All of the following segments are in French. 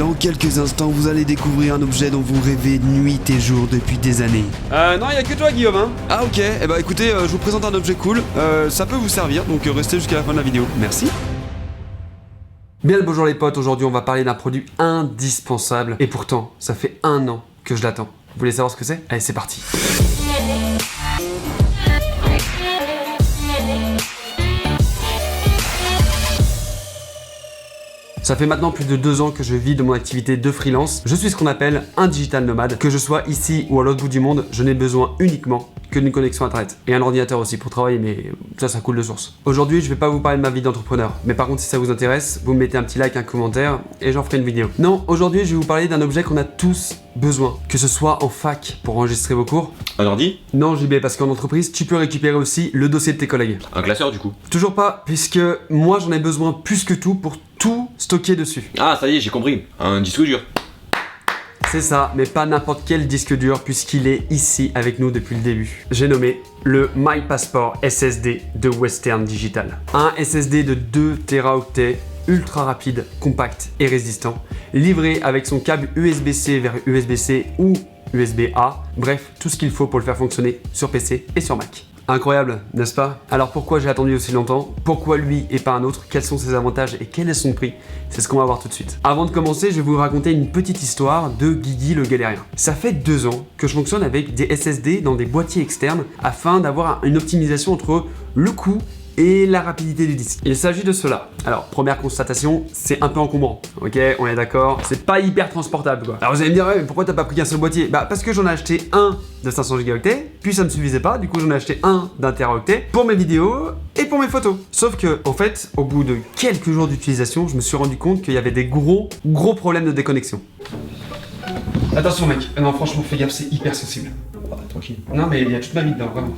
Dans quelques instants, vous allez découvrir un objet dont vous rêvez nuit et jour depuis des années. Non, y a que toi, Guillaume, hein. Ah ok, eh bah écoutez, je vous présente un objet cool, ça peut vous servir, donc restez jusqu'à la fin de la vidéo. Merci. Bien le bonjour les potes, aujourd'hui on va parler d'un produit indispensable. Et pourtant, ça fait 1 an que je l'attends. Vous voulez savoir ce que c'est? Allez, c'est parti. Ça fait maintenant plus de 2 ans que je vis de mon activité de freelance. Je suis ce qu'on appelle un digital nomade. Que je sois ici ou à l'autre bout du monde, je n'ai besoin uniquement que d'une connexion internet. Et un ordinateur aussi pour travailler, mais ça coule de source. Aujourd'hui, je vais pas vous parler de ma vie d'entrepreneur. Mais par contre, si ça vous intéresse, vous me mettez un petit like, un commentaire, et j'en ferai une vidéo. Non, aujourd'hui, je vais vous parler d'un objet qu'on a tous besoin. Que ce soit en fac pour enregistrer vos cours. Un ordi? Non, JB, parce qu'en entreprise, tu peux récupérer aussi le dossier de tes collègues. Un classeur du coup? Toujours pas, puisque moi, j'en ai besoin plus que tout pour tout stocker dessus. Ah ça y est, j'ai compris. Un disque dur. C'est ça, mais pas n'importe quel disque dur puisqu'il est ici avec nous depuis le début. J'ai nommé le My Passport SSD de Western Digital. Un SSD de 2 Teraoctets, ultra rapide, compact et résistant, livré avec son câble USB-C vers USB-C ou USB-A, bref, tout ce qu'il faut pour le faire fonctionner sur PC et sur Mac. Incroyable, n'est-ce pas? Alors pourquoi j'ai attendu aussi longtemps? Pourquoi lui et pas un autre? Quels sont ses avantages et quel est son prix? C'est ce qu'on va voir tout de suite. Avant de commencer, je vais vous raconter une petite histoire de Guigui le galérien. Ça fait 2 ans que je fonctionne avec des SSD dans des boîtiers externes afin d'avoir une optimisation entre le coût et la rapidité du disque. Il s'agit de cela. Alors, première constatation, c'est un peu encombrant. Ok, on est d'accord, c'est pas hyper transportable quoi. Alors vous allez me dire, ouais, mais pourquoi t'as pas pris qu'un seul boîtier? Bah parce que j'en ai acheté un de 500 Go, puis ça ne suffisait pas, du coup j'en ai acheté un d'1 Teraoctet pour mes vidéos et pour mes photos. Sauf que, en fait, au bout de quelques jours d'utilisation, je me suis rendu compte qu'il y avait des gros problèmes de déconnexion. Attention mec, non franchement fais gaffe, c'est hyper sensible. Ah, tranquille. Non mais il y a toute ma vie dedans, vraiment.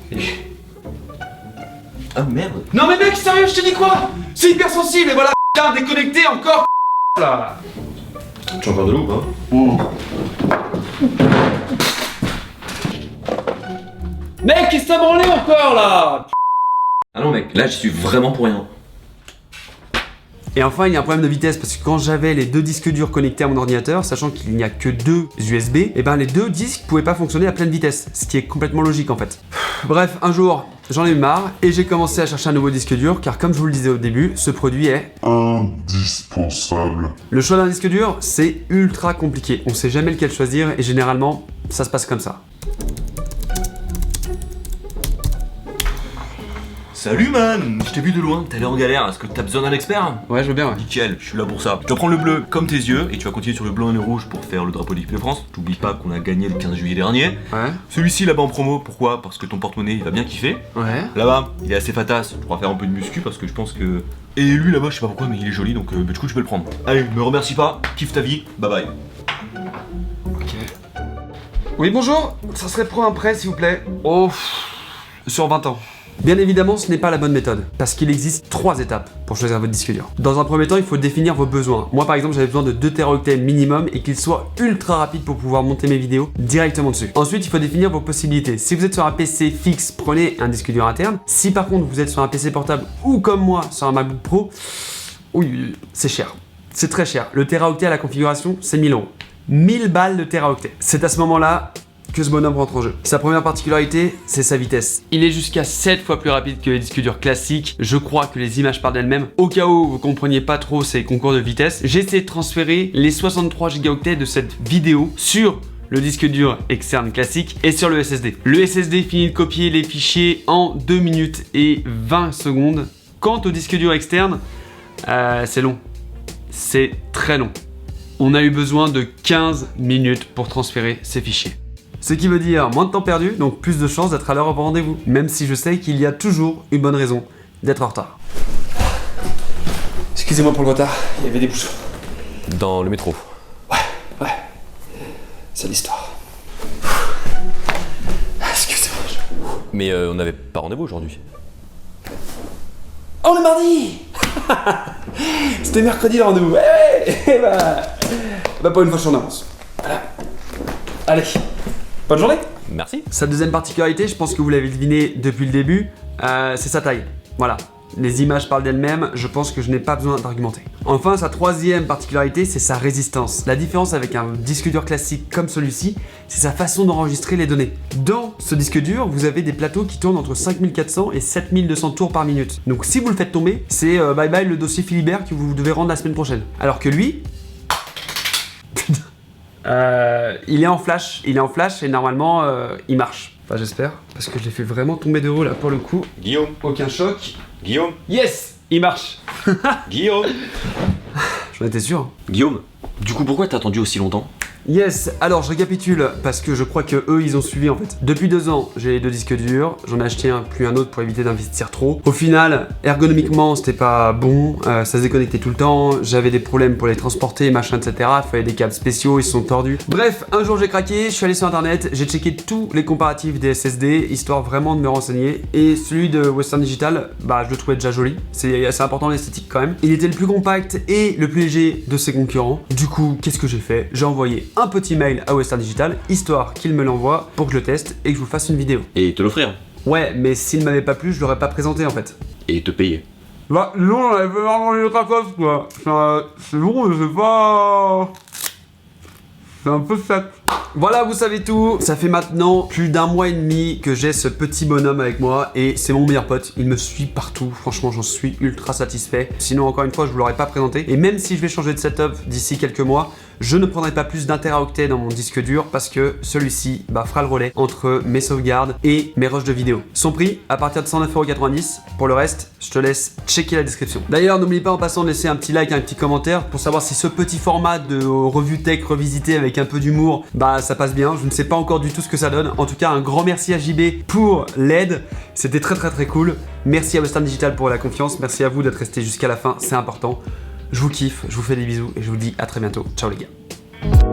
Ah merde. Non mais mec, sérieux, je te dis quoi? C'est hyper sensible et voilà, putain, déconnecté encore là. Tu as encore de l'eau, hein? Mec, qu'est-ce que t'as branlé encore là? Ah non mec, là j'y suis vraiment pour rien. Et enfin, il y a un problème de vitesse parce que quand j'avais les 2 disques durs connectés à mon ordinateur, sachant qu'il n'y a que 2 USB, et ben les 2 disques pouvaient pas fonctionner à pleine vitesse, ce qui est complètement logique en fait. Bref, un jour, j'en ai eu marre et j'ai commencé à chercher un nouveau disque dur car comme je vous le disais au début, ce produit est indispensable. Le choix d'un disque dur, c'est ultra compliqué. On sait jamais lequel choisir et généralement, ça se passe comme ça. Salut man, je t'ai vu de loin, t'as l'air en galère, est-ce que t'as besoin d'un expert? Ouais, je veux bien, ouais. Nickel, je suis là pour ça. Tu vas prendre le bleu comme tes yeux et tu vas continuer sur le blanc et le rouge pour faire le drapeau de l'équipe de France. T'oublies pas qu'on a gagné le 15 juillet dernier. Ouais. Celui-ci là-bas en promo, pourquoi? Parce que ton porte-monnaie il va bien kiffer. Ouais. Là-bas, il est assez fatas, tu pourras faire un peu de muscu parce que je pense que... Et lui là-bas, je sais pas pourquoi, mais il est joli donc du coup tu peux le prendre. Allez, me remercie pas, kiffe ta vie, bye bye. Ok. Oui, bonjour, ça serait pour un prêt s'il vous plaît. Oh, sur 20 ans. Bien évidemment, ce n'est pas la bonne méthode, parce qu'il existe 3 étapes pour choisir votre disque dur. Dans un premier temps, il faut définir vos besoins. Moi par exemple, j'avais besoin de 2 Teraoctets minimum et qu'il soit ultra rapide pour pouvoir monter mes vidéos directement dessus. Ensuite, il faut définir vos possibilités. Si vous êtes sur un PC fixe, prenez un disque dur interne. Si par contre vous êtes sur un PC portable ou comme moi sur un MacBook Pro, oui, c'est cher. C'est très cher. Le Teraoctet à la configuration, c'est 1000 €. 1000 balles de Teraoctet. C'est à ce moment-là que ce bonhomme rentre en jeu. Sa première particularité, c'est sa vitesse. Il est jusqu'à 7 fois plus rapide que les disques durs classiques. Je crois que les images parlent d'elles-mêmes. Au cas où vous compreniez pas trop ces concours de vitesse, j'ai essayé de transférer les 63 Go de cette vidéo sur le disque dur externe classique et sur le SSD. Le SSD finit de copier les fichiers en 2 minutes et 20 secondes. Quant au disque dur externe, c'est long. C'est très long. On a eu besoin de 15 minutes pour transférer ces fichiers. Ce qui veut dire moins de temps perdu, donc plus de chances d'être à l'heure au rendez-vous. Même si je sais qu'il y a toujours une bonne raison d'être en retard. Excusez-moi pour le retard, il y avait des bouchons. Dans le métro. Ouais. C'est l'histoire. Excusez-moi. Mais on n'avait pas rendez-vous aujourd'hui. Oh le mardi. C'était mercredi le rendez-vous. Ouais. Bah pas une fois je suis en avance. Voilà. Allez. Bonne journée. Merci. Sa deuxième particularité, je pense que vous l'avez deviné depuis le début, c'est sa taille. Voilà. les images parlent d'elles-mêmes, je pense que je n'ai pas besoin d'argumenter. Enfin, sa troisième particularité, c'est sa résistance. La différence avec un disque dur classique comme celui-ci, c'est sa façon d'enregistrer les données. Dans ce disque dur, vous avez des plateaux qui tournent entre 5400 et 7200 tours par minute. Donc si vous le faites tomber, c'est bye bye le dossier Philibert que vous devez rendre la semaine prochaine. Alors que lui... il est en flash et normalement il marche. Enfin j'espère, parce que je l'ai fait vraiment tomber de haut là pour le coup. Guillaume, Aucun choc. Guillaume, Yes, il marche. Guillaume. J'en étais sûr. Guillaume, du coup pourquoi t'as attendu aussi longtemps? Yes, alors je récapitule parce que je crois que eux ils ont suivi en fait. Depuis 2 ans, j'ai les 2 disques durs, j'en ai acheté un puis un autre pour éviter d'investir trop. Au final, ergonomiquement c'était pas bon, ça se déconnectait tout le temps, j'avais des problèmes pour les transporter, machin, etc. Il fallait des câbles spéciaux, ils se sont tordus. Bref, un jour j'ai craqué, je suis allé sur internet, j'ai checké tous les comparatifs des SSD, histoire vraiment de me renseigner. Et celui de Western Digital, bah je le trouvais déjà joli, c'est assez important l'esthétique quand même. Il était le plus compact et le plus léger de ses concurrents. Du coup, qu'est-ce que j'ai fait? J'ai envoyé un petit mail à Western Digital, histoire qu'il me l'envoie pour que je le teste et que je vous fasse une vidéo. Et te l'offrir. Ouais, mais s'il ne m'avait pas plu, je l'aurais pas présenté en fait. Et te payer. Bah, non, on avait vraiment une autre cause quoi. C'est bon, c'est pas... C'est un peu sec. Voilà, vous savez tout. Ça fait maintenant plus d'1 mois et demi que j'ai ce petit bonhomme avec moi et c'est mon meilleur pote. Il me suit partout. Franchement, j'en suis ultra satisfait. Sinon, encore une fois, je vous l'aurais pas présenté. Et même si je vais changer de setup d'ici quelques mois, je ne prendrai pas plus d'Teraoctet dans mon disque dur parce que celui-ci fera le relais entre mes sauvegardes et mes rushs de vidéo. Son prix, à partir de 109,90 €. Pour le reste, je te laisse checker la description. D'ailleurs, n'oublie pas en passant de laisser un petit like, un petit commentaire pour savoir si ce petit format de revue tech revisité avec un peu d'humour, ça passe bien. Je ne sais pas encore du tout ce que ça donne. En tout cas, un grand merci à JB pour l'aide. C'était très cool. Merci à Western Digital pour la confiance. Merci à vous d'être resté jusqu'à la fin, c'est important. Je vous kiffe, je vous fais des bisous et je vous dis à très bientôt. Ciao les gars.